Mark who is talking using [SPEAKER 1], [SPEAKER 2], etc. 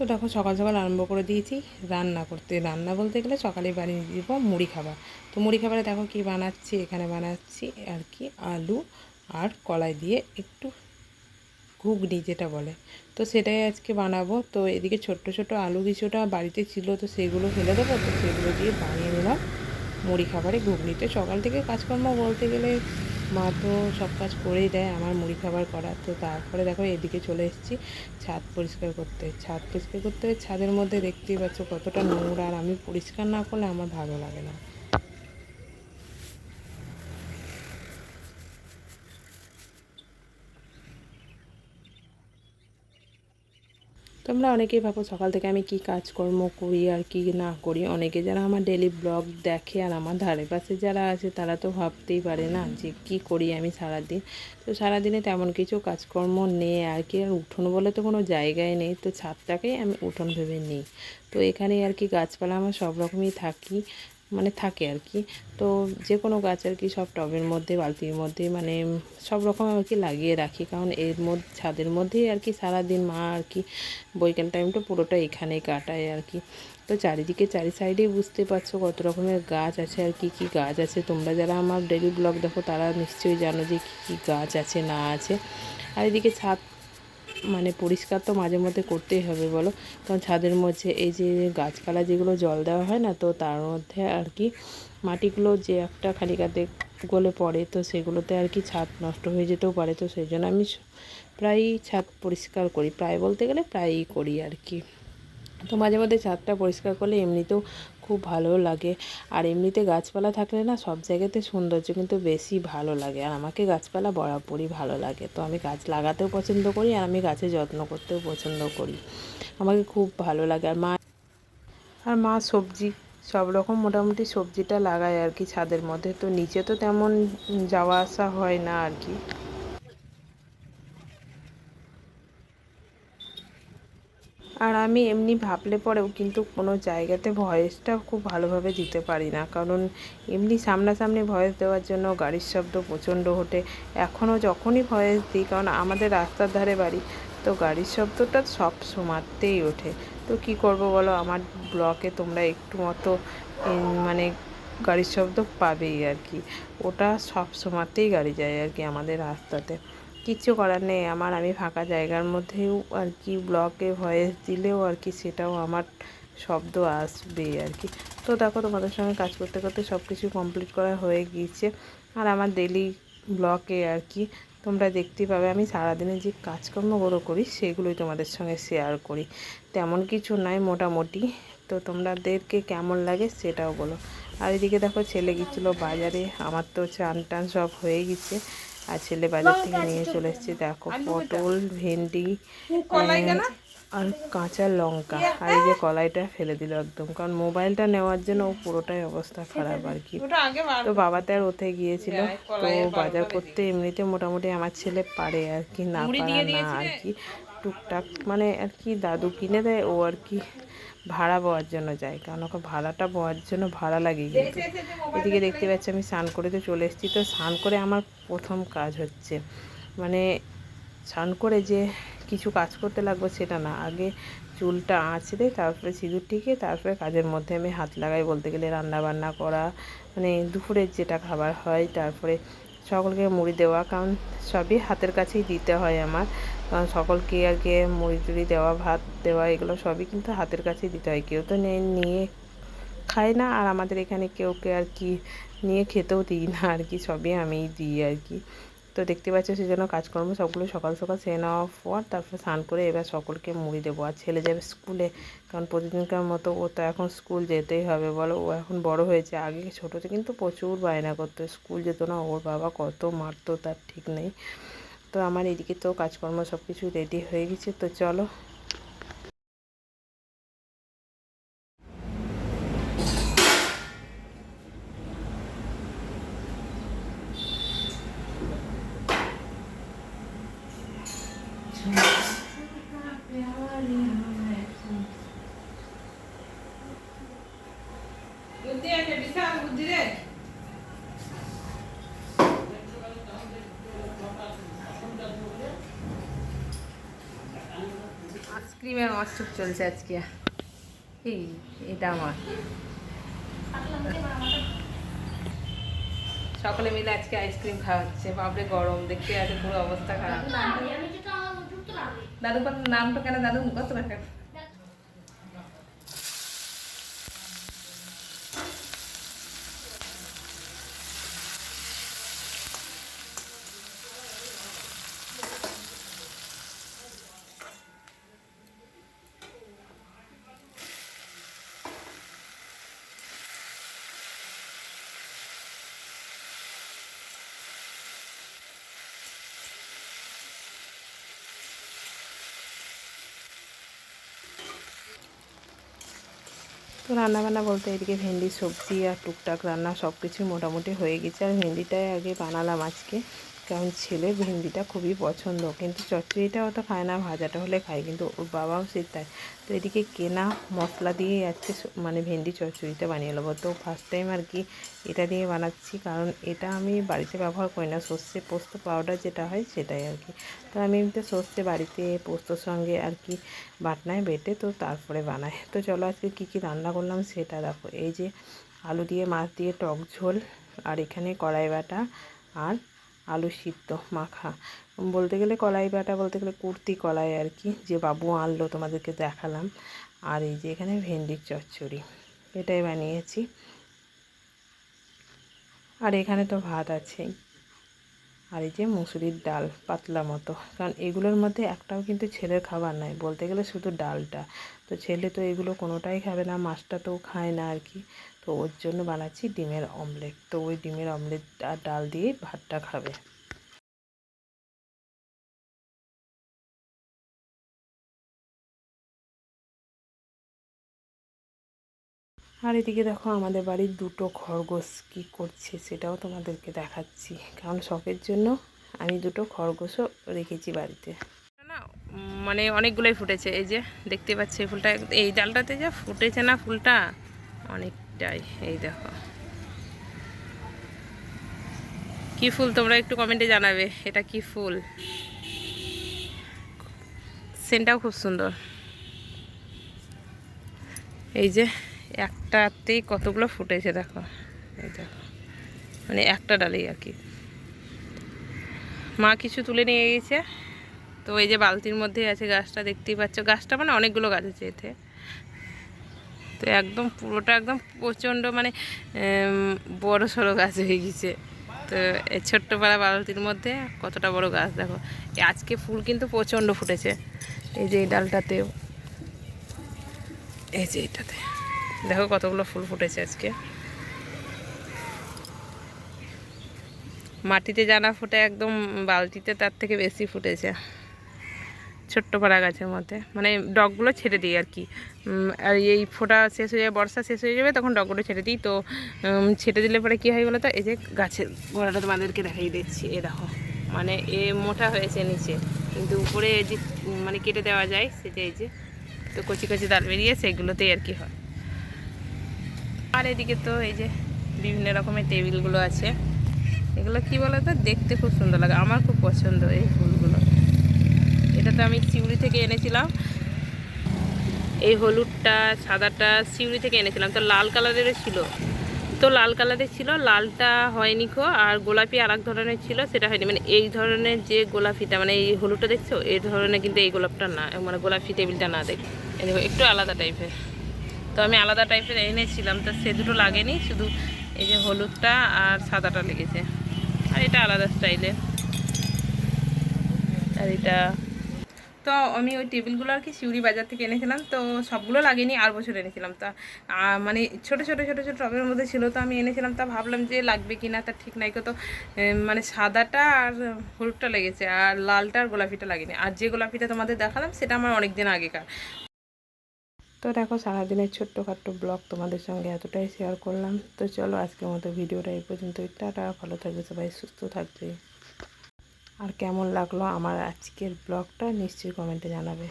[SPEAKER 1] তো দেখো সকাল সকাল আরম্ভ করে দিয়েছি রান্না করতে। রান্না বলতে গেলে সকালে বানিয়ে দিব মুড়ি খাবার। তো মুড়ি খাবারে দেখো কি বানাচ্ছি, এখানে বানাচ্ছি আর কি আলু আর কলাই দিয়ে একটু ঘুগনি যেটা বলে, তো সেটাই আজকে বানাবো। তো এদিকে ছোট্ট ছোট আলু কিছুটা বাড়িতে ছিল, তো সেগুলো ফেলে দেবো, তো সেগুলো দিয়ে বানিয়ে নিলাম মুড়ি খাবারে ঘুগনিতে। সকাল থেকে কাজকর্ম বলতে গেলে মা তো সব কাজ করেই দেয় আমার মুড়ি খাবার করা। তো তারপরে দেখো এদিকে চলে এসেছি ছাদ পরিষ্কার করতে। ছাদ পরিষ্কার করতে ছাদের মধ্যে দেখতেই পাচ্ছ কতটা নোংরা, আর আমি পরিষ্কার না করলে আমার ভালো লাগে না। তোমরা অনেকেই ভাবো সকাল থেকে আমি কি কাজকর্ম করি আর কি না করি। অনেকে যারা আমার ডেলি ব্লগ দেখে আর আমার ধারে পাশে যারা আছে তারা তো ভাবতেই পারে না যে কি করি আমি সারাদিন। তো সারাদিনে তেমন কিছু কাজকর্ম নেই আর কি, আর উঠোন বলে তো কোনো জায়গায় নেই, তো ছাদটাকেই আমি উঠোন ভেবে নিই। তো এখানেই আর কি গাছপালা আমার সব রকমই থাকে আর কি। তো যে কোনো গাছ আর কি সব টবের মধ্যে বালতির মধ্যে মানে সব রকম আর কি লাগিয়ে রাখি, কারণ এর মধ্যে ছাদের মধ্যেই আর কি সারাদিন মা আর কি বৈকাল টাইমটা পুরোটা এখানেই কাটায় আর কি। তো চারিদিকে চারি সাইডেই বুঝতে পারছো কত রকমের গাছ আছে আর কি কি গাছ আছে। তোমরা যারা আমার ডেলি ব্লগ দেখো তারা নিশ্চয়ই জানো যে কী কী গাছ আছে না আছে। আর এদিকে ছাদ মানে পরিষ্কার তো মাঝে মধ্যে করতেই হবে বলো, কারণ ছাদের মধ্যে এই যে গাছপালা যেগুলো জল দেওয়া হয় না, তো তার মধ্যে আর কি মাটিগুলো যে একটা খানিকাতে গলে পড়ে, তো সেগুলোতে আর কি ছাদ নষ্ট হয়ে যেতেও পারে। তো সেই জন্য আমি প্রায়ই ছাদ পরিষ্কার করি, প্রায় বলতে গেলে প্রায়ই করি আর কি। তো মাঝে মধ্যে ছাদটা পরিষ্কার করলে এমনিতেও খুব ভালো লাগে। আর এমনিতে গাছপালা থাকলে না সব জায়গাতে সৌন্দর্য কিন্তু বেশি ভালো লাগে, আর আমাকে গাছপালা বরাবরই ভালো লাগে। তো আমি গাছ লাগাতেও পছন্দ করি, আর আমি গাছের যত্ন করতেও পছন্দ করি, আমাকে খুব ভালো লাগে। আর মা সবজি সব রকম মোটামুটি সবজিটা লাগায় আর কি ছাদের মধ্যে। তো নিচে তো তেমন যাওয়া আসা হয় না আর কি। আর আমি এমনি ভাবলে পরেও কিন্তু কোনো জায়গাতে ভয়েসটা খুব ভালোভাবে দিতে পারি না, কারণ এমনি সামনাসামনি ভয়েস দেওয়ার জন্য গাড়ির শব্দ প্রচণ্ড ওঠে। এখনও যখনই ভয়েস দিই, কারণ আমাদের রাস্তার ধারে বাড়ি, তো গাড়ির শব্দটা সব সময়তেই ওঠে। তো কি করব বলো, আমার ব্লকে তোমরা একটু মতো মানে গাড়ির শব্দ পাবেই আর কি। ওটা সব সময়তেই গাড়ি যায় আর কি আমাদের রাস্তাতে। কিচ্ছু করার নেই আমার, আমি ফাঁকা জায়গার মধ্যেও আর কি ব্লগে ভয়েস দিলেও আর কি সেটাও আমার শব্দ আসবে আর কি। তো দেখো তোমাদের সঙ্গে কাজ করতে করতে সব কিছু কমপ্লিট করা হয়ে গিয়েছে। আর আমার ডেলি ব্লগে আর কি তোমরা দেখতেই পাবে আমি সারাদিনে যে কাজকর্মগুলো করি সেগুলোই তোমাদের সঙ্গে শেয়ার করি। তেমন কিছু নয়, মোটামুটি। তো তোমাদেরকে কেমন লাগে সেটাও বলো। আর এদিকে দেখো ছেলে গিয়েছিলো বাজারে, আমার তো চান টান সব হয়ে গেছে। আর ছেলে বাজার থেকে নিয়ে চলে এসেছে দেখো পটল, ভেন্ডি আর কাঁচা লঙ্কা। আর এই যে কলাইটা ফেলে দিল একদম, কারণ মোবাইলটা নেওয়ার জন্য ও পুরোটাই অবস্থা খারাপ আর কি। তো বাবাতে আর ওতে গিয়েছিল। তো বাজার করতে এমনিতে মোটামুটি আমার ছেলে পারে আর কি, না পারা না আর কি, টুকটাক মানে আর কি দাদু কিনে দেয়, ও আর কি ভাড়া বওয়ার জন্য যায়, কারণ ওকে ভাড়াটা বওয়ার জন্য ভাড়া লাগে কিন্তু। এদিকে দেখতে পাচ্ছি আমি স্নান করে তো চলে এসেছি। তো স্নান করে আমার প্রথম কাজ হচ্ছে মানে স্নান করে যে কিছু কাজ করতে লাগবে সেটা না, আগে চুলটা আঁচড়ে তারপরে সিঁদুর টিকে তারপরে কাজের মধ্যে আমি হাত লাগাই বলতে গেলে। রান্না বান্না করা মানে দুপুরের যেটা খাবার হয়, তারপরে সকলকে মুড়ি দেওয়া, কারণ সবই হাতের কাছেই দিতে হয় আমার, কারণ সকলকে আর কি মুড়ি টুড়ি দেওয়া, ভাত দেওয়া, এগুলো সবই কিন্তু হাতের কাছেই দিতে হয়। কেউ তো নিয়ে খায় না, আর আমাদের এখানে কেউকে আর কি নিয়ে খেতেও দিই না আর কি, সবই আমিই দিই আর কি। তো দেখতে পাচ্ছ সেজন্য কাজকর্ম সবগুলো সকাল সকাল সেরে নেওয়ার পর তারপরে স্নান করে এবার সকলকে মুড়ি দেবো। আর ছেলে যাবে স্কুলে, কারণ প্রতিদিনকার মতো ও তো এখন স্কুল যেতেই হবে বলো, ও এখন বড় হয়েছে। আগে ছোটোতে কিন্তু প্রচুর বায়না করতো, স্কুল যেত না, ওর বাবা কত মারতো তার ঠিক নেই। তো আমার এদিকে তো কাজকর্ম সব কিছু রেডি হয়ে গেছে, তো চলো। আইসক্রিমের মস্তক চলছে আজকে। এটা আমার সকলে মিলে আজকে আইসক্রিম খাওয়া হচ্ছে। বাপরে গরম দেখতে আছে, পুরো অবস্থা খারাপ। দাদু নামটা কেন দাদু কত টাকা? তো রান্নাবান্না বলতে এদিকে ভেন্ডির সবজি আর টুকটাক রান্না সব কিছুই মোটামুটি হয়ে গেছে। আর ভেন্ডিটাই আগে বানালাম আজকে, কারণ ছেলের ভেন্ডিটা খুবই পছন্দ, কিন্তু চচ্চড়িটা অত খায় না, ভাজাটা হলে খায়, কিন্তু ওর বাবাও সে তাই। তো এদিকে কেনা মশলা দিয়ে আজকে মানে ভেন্ডি চচ্চড়িটা বানিয়ে নেবো। তো ফার্স্ট টাইম আর কি এটা দিয়ে বানাচ্ছি, কারণ এটা আমি বাড়িতে ব্যবহার করি না, সর্ষে পোস্ত পাউডার যেটা হয় সেটাই আর কি। তো আমি এমনিতে সর্ষে বাড়িতে পোস্তর সঙ্গে আর কি বাটনায় বেটে তো তারপরে বানাই। তো চলো আজকে কী কী রান্না করলাম সেটা দেখো। এই যে আলু দিয়ে মাছ দিয়ে টক ঝোল, আর এখানে কড়াই বাটা আর আলু সিদ্ধ মাখা, বলতে গেলে কলাই বাটা বলতে গেলে কুর্তি কলাই আর কি, যে বাবু আনলো তোমাদেরকে দেখালাম। আর এই যে এখানে ভেন্ডির চচ্চড়ি, এটাই বানিয়েছি। আর এখানে তো ভাত আছেই, আর এই যে মুসুরির ডাল পাতলা মতো, কারণ এগুলোর মধ্যে একটাও কিন্তু ছেলের খাবার নাই, বলতে গেলে শুধু ডালটা। তো ছেলে তো এগুলো কোনোটাই খাবে না, মাছটা তো খায় না আর কি। তো ওর জন্য বানাচ্ছি ডিমের অমলেট। তো ওই ডিমের অমলেট আর ডাল দিয়েই ভাতটা খাবে। আর এদিকে দেখো আমাদের বাড়ির দুটো খরগোশ কী করছে সেটাও তোমাদেরকে দেখাচ্ছি, কারণ শখের জন্য আমি দুটো খরগোশও রেখেছি বাড়িতে। না মানে অনেকগুলোই ফুটেছে, এই যে দেখতে পাচ্ছি এই ফুলটা, এই ডালটাতে যা ফুটেছে না ফুলটা অনেকটাই। এই দেখো কি ফুল, তোমরা একটু কমেন্টে জানাবে এটা কি ফুল। সেন্টটাও খুব সুন্দর। এই যে একটাতেই কতগুলো ফুটেছে দেখো, এই দেখো, মানে একটা ডালেই আর কি। মা কিছু তুলে নিয়ে গেছে, তো এই যে বালতির মধ্যেই আছে গাছটা, দেখতেই পাচ্ছ। গাছটা মানে অনেকগুলো গাছ আছে এতে, তো একদম পুরোটা একদম প্রচণ্ড মানে বড় সড়ো গাছ হয়ে গেছে। তো এই ছোট্ট পাড়া বালতির মধ্যে কতটা বড় গাছ দেখো। আজকে ফুল কিন্তু প্রচণ্ড ফুটেছে, এই যে এই ডালটাতেও, এই যে এইটাতে দেখো কতগুলো ফুল ফুটেছে আজকে। মাটিতে জানা ফুটে একদম বালতিতে তার থেকে বেশি ফুটেছে ছোট্ট পাড়া গাছের মধ্যে, মানে ডগগুলো ছেড়ে দিই আর কি। আর এই ফোটা শেষ হয়ে যাবে, বর্ষা শেষ হয়ে যাবে, তখন ডগগুলো ছেড়ে দিই। তো ছেড়ে দিলে পরে কী হয় বলো তো, এই যে গাছের গোড়াটা তোমাদেরকে দেখাই দিচ্ছি, এ দেখো মানে এ মোটা হয়েছে নিচে, কিন্তু উপরে যে মানে কেটে দেওয়া যায় সেটা এই যে, তো কচি কচি ডাল বেরিয়ে সেগুলোতেই আর কি হয়। আর এদিকে তো এই যে বিভিন্ন রকমের টেবিলগুলো আছে, এগুলো কি বলো তো, দেখতে খুব সুন্দর লাগে, আমার খুব পছন্দ এই ফুলগুলো। এটা তো আমি সিউড়ি থেকে এনেছিলাম, এই হলুদটা সাদাটা সিউড়ি থেকে এনেছিলাম। তো লাল কালারেরও ছিল, তো লাল কালারের ছিল, লালটা হয়নি খো, আর গোলাপি আর এক ধরনের ছিল, সেটা হয়নি। মানে এই ধরনের যে গোলাপিটা, মানে এই হলুদটা দেখছো, এই ধরনের কিন্তু এই গোলাপটা না, মানে গোলাপি টেবিলটা না, দেখো এই দেখো একটু আলাদা টাইপের। তো আমি আলাদা টাইপের এনেছিলাম, তো সে দুটো লাগেনি, শুধু এই যে হলুদটা আর সাদাটা লেগেছে। আর এটা আলাদা স্টাইলের, আর এটা তো আমি ওই টেবিলগুলো আর কি সিউড়ি বাজার থেকে এনেছিলাম। তো সবগুলো লাগেনি, আর বছর এনেছিলাম, তা মানে ছোটো ছোটো ছোটো ছোটো টবের মধ্যে ছিল, তো আমি এনেছিলাম। তা ভাবলাম যে লাগবে কি না, তা ঠিক নাই কত, মানে সাদাটা আর হলুদটা লেগেছে, আর লালটা আর গোলাপিটা লাগেনি। আর যে গোলাপিটা তোমাদের দেখালাম সেটা আমার অনেক দিন আগেকার। তো দেখো সারাদিনের ছোট্টখাট্টো ব্লগ তোমাদের সঙ্গে এতটাই শেয়ার করলাম। তো চলো আজকের মতো ভিডিওটা এই পর্যন্ত, টাটা, ভালো থাকবে সবাই, সুস্থ থাকবে। আর কেমন লাগলো আমার আজকের ব্লগটা নিশ্চয়ই কমেন্টে জানাবে।